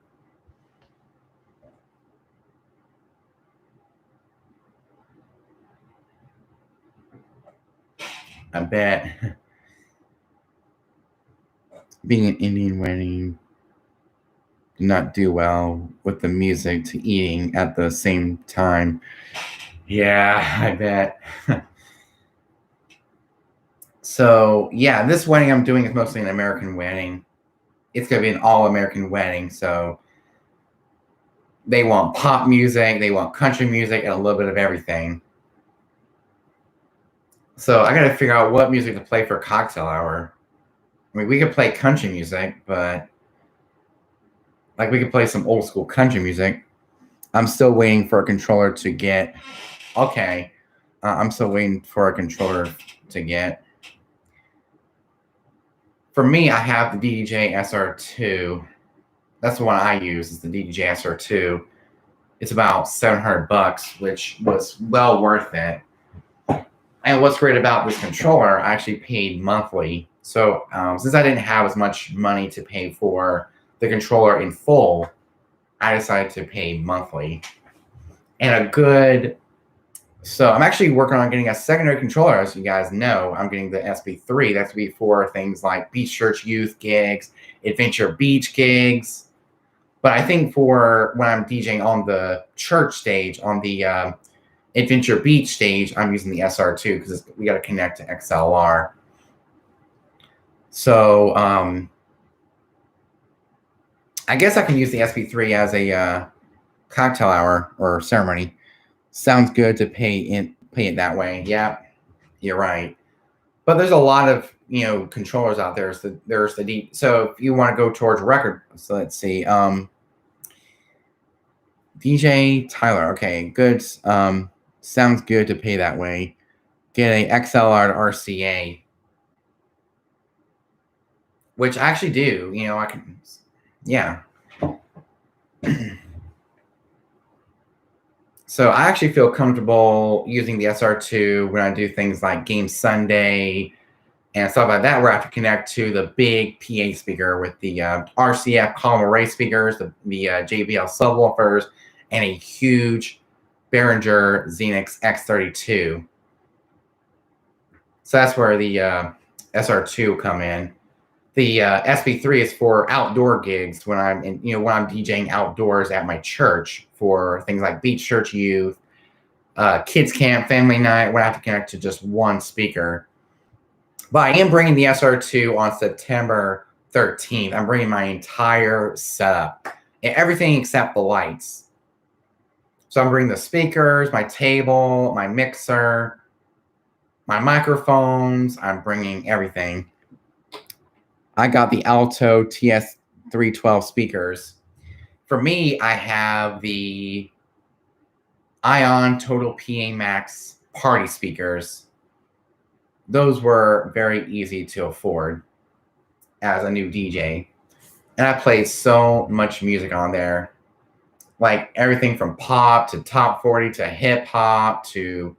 I bet. Being an Indian wedding did not do well with the music to eating at the same time. Yeah, I bet. So, yeah, this wedding I'm doing is mostly an American wedding. It's going to be an all-American wedding, so they want pop music, they want country music, and a little bit of everything. So I got to figure out what music to play for cocktail hour. I mean, we could play country music, but like we could play some old school country music. I'm still waiting for a controller to get. Okay, I'm still waiting for a controller to get. For me, I have the DDJ SR2. That's the one I use. Is the DDJ SR2. It's about $700, which was well worth it. And what's great about this controller, I actually paid monthly. So since I didn't have as much money to pay for the controller in full, I decided to pay monthly. And so I'm actually working on getting a secondary controller, as you guys know. I'm getting the SB3. That's to be for things like Beach Church Youth gigs, Adventure Beach gigs. But I think for when I'm DJing on the church stage, on the Adventure Beach stage, I'm using the SR2 because we got to connect to XLR. So I guess I can use the SB3 as a cocktail hour or ceremony. Sounds good to pay it that way. Yeah, you're right. But there's a lot of controllers out there. So there's the deep. So if you want to go towards record, so let's see. DJ Tyler. Okay, good. Sounds good to pay that way. Get a XLR to RCA, which I actually do. I can. Yeah. So I actually feel comfortable using the SR2 when I do things like Game Sunday and stuff like that, where I have to connect to the big PA speaker with the RCF column array speakers, the JBL subwoofers, and a huge Behringer Xenix X32. So that's where the SR2 will come in. The SB3 is for outdoor gigs when I'm when I'm DJing outdoors at my church for things like Beach Church Youth, kids camp, family night, when I have to connect to just one speaker. But I am bringing the SR2 on September 13th. I'm bringing my entire setup, everything except the lights. So I'm bringing the speakers, my table, my mixer, my microphones. I'm bringing everything. I got the Alto TS312 speakers. For me, I have the Ion Total PA Max party speakers. Those were very easy to afford as a new DJ. And I played so much music on there. Like everything from pop to top 40 to hip hop to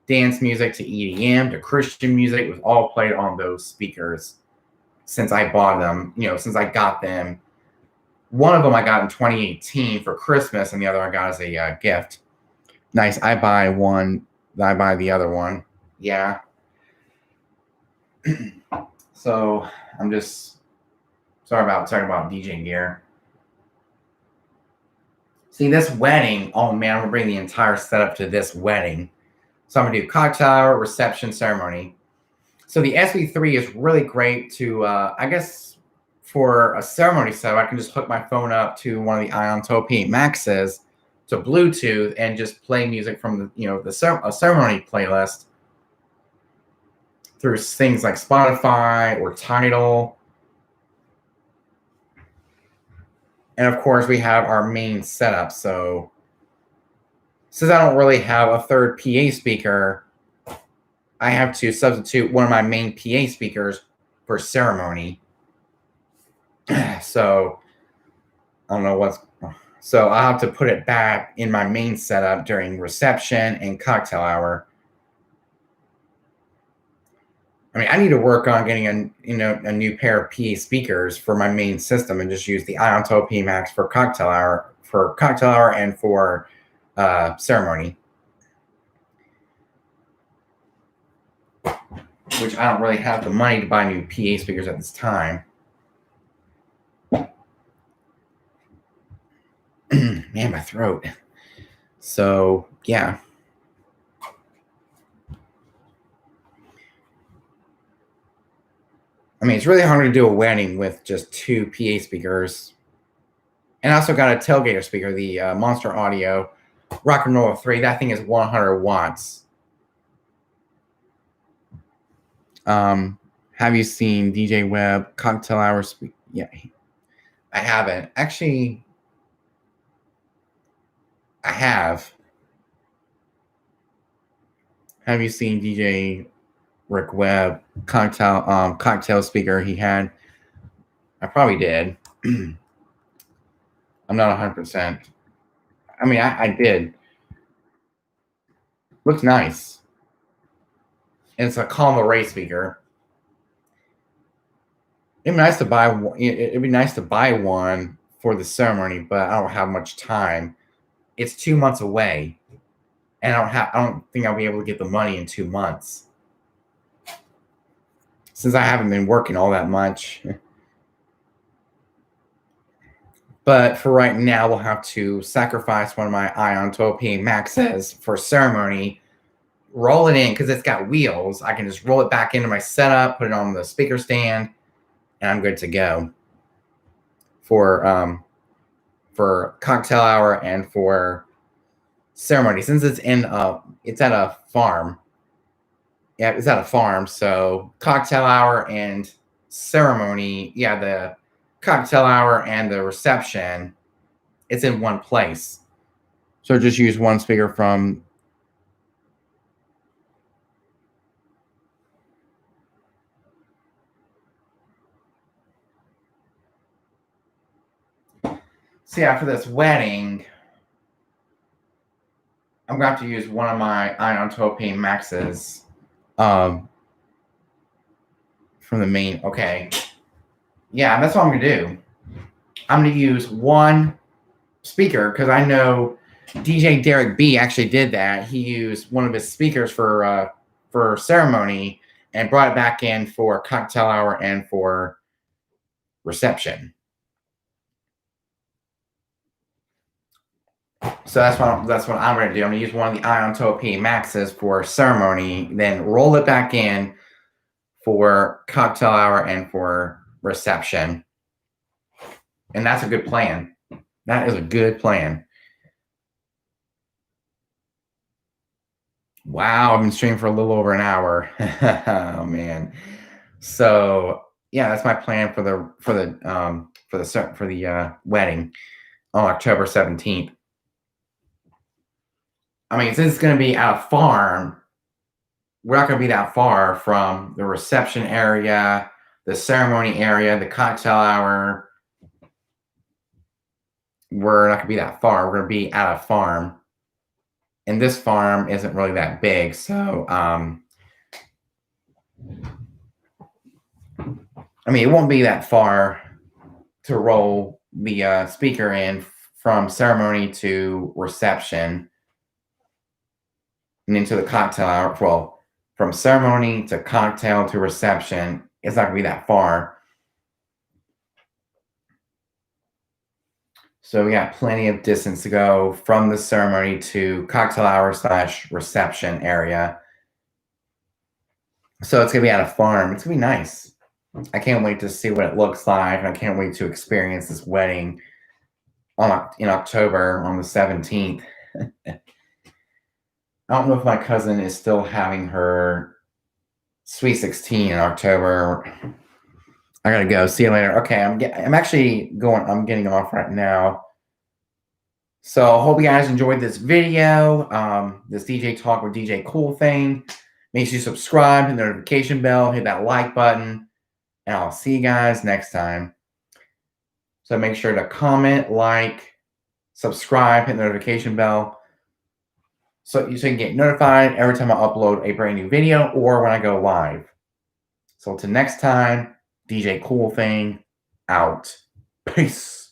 dance music to EDM to Christian music was all played on those speakers since I bought them, since I got them. One of them I got in 2018 for Christmas, and the other I got as a gift. Nice. I buy one, I buy the other one. Yeah. So I'm just sorry about talking about DJ gear. See, this wedding, oh man, I'm gonna bring the entire setup to this wedding. So I'm gonna do cocktail hour, reception, ceremony. So the SB3 is really great to, I guess, for a ceremony setup, I can just hook my phone up to one of the Ion Topi Maxes to Bluetooth and just play music from a ceremony playlist through things like Spotify or Tidal. And of course, we have our main setup. So since I don't really have a third PA speaker, I have to substitute one of my main PA speakers for ceremony. So I don't know what's. So I'll have to put it back in my main setup during reception and cocktail hour. I mean, I need to work on getting a new pair of PA speakers for my main system and just use the Ionto P Max for cocktail hour and for ceremony, which I don't really have the money to buy new PA speakers at this time. Man, my throat. So yeah. I mean, it's really hard to do a wedding with just two PA speakers. And I also got a tailgater speaker, the Monster Audio Rock and Roll 3. That thing is 100 watts. Have you seen DJ Webb Cocktail Hour? Yeah, I haven't. Actually, I have. Have you seen DJ Rick Webb cocktail speaker he had? I probably did. I'm not 100%. I mean, I did. Looks nice. And it's a column array speaker. It'd be nice to buy one. It'd be nice to buy one for the ceremony, but I don't have much time. It's 2 months away, and I don't think I'll be able to get the money in 2 months since I haven't been working all that much. But for right now, we'll have to sacrifice one of my Ion 12P Maxes for ceremony, roll it in because it's got wheels. I can just roll it back into my setup, put it on the speaker stand, and I'm good to go for cocktail hour and for ceremony. Since it's at a farm. Yeah, it's at a farm. So cocktail hour and ceremony. Yeah, the cocktail hour and the reception, it's in one place. So just use one speaker from. So yeah, for this wedding, I'm going to have to use one of my Inotope Maxes from the main. Okay. Yeah, that's what I'm going to do. I'm going to use one speaker because I know DJ Derek B actually did that. He used one of his speakers for ceremony and brought it back in for cocktail hour and for reception. So that's what I'm going to do. I'm going to use one of the Inotope Maxes for ceremony, then roll it back in for cocktail hour and for reception. And that's a good plan. That is a good plan. Wow, I've been streaming for a little over an hour. Oh man. So yeah, that's my plan for the wedding on October 17th. I mean, since it's going to be at a farm, we're not going to be that far from the reception area, the ceremony area, the cocktail hour. We're not going to be that far. We're going to be at a farm. And this farm isn't really that big. So, I mean, it won't be that far to roll the speaker in from ceremony to reception and into the cocktail hour. Well, from ceremony to cocktail to reception, it's not going to be that far. So we got plenty of distance to go from the ceremony to cocktail hour / reception area. So it's going to be at a farm. It's going to be nice. I can't wait to see what it looks like. And I can't wait to experience this wedding in October on the 17th. I don't know if my cousin is still having her Sweet 16 in October. I gotta go. See you later. Okay, I'm actually going. I'm getting off right now. So hope you guys enjoyed this video. This DJ talk with DJ Cool Thing. Make sure you subscribe, hit the notification bell, hit that like button, and I'll see you guys next time. So make sure to comment, like, subscribe, hit the notification bell, so you can get notified every time I upload a brand new video or when I go live. So until next time, DJ Cool Thing out. Peace.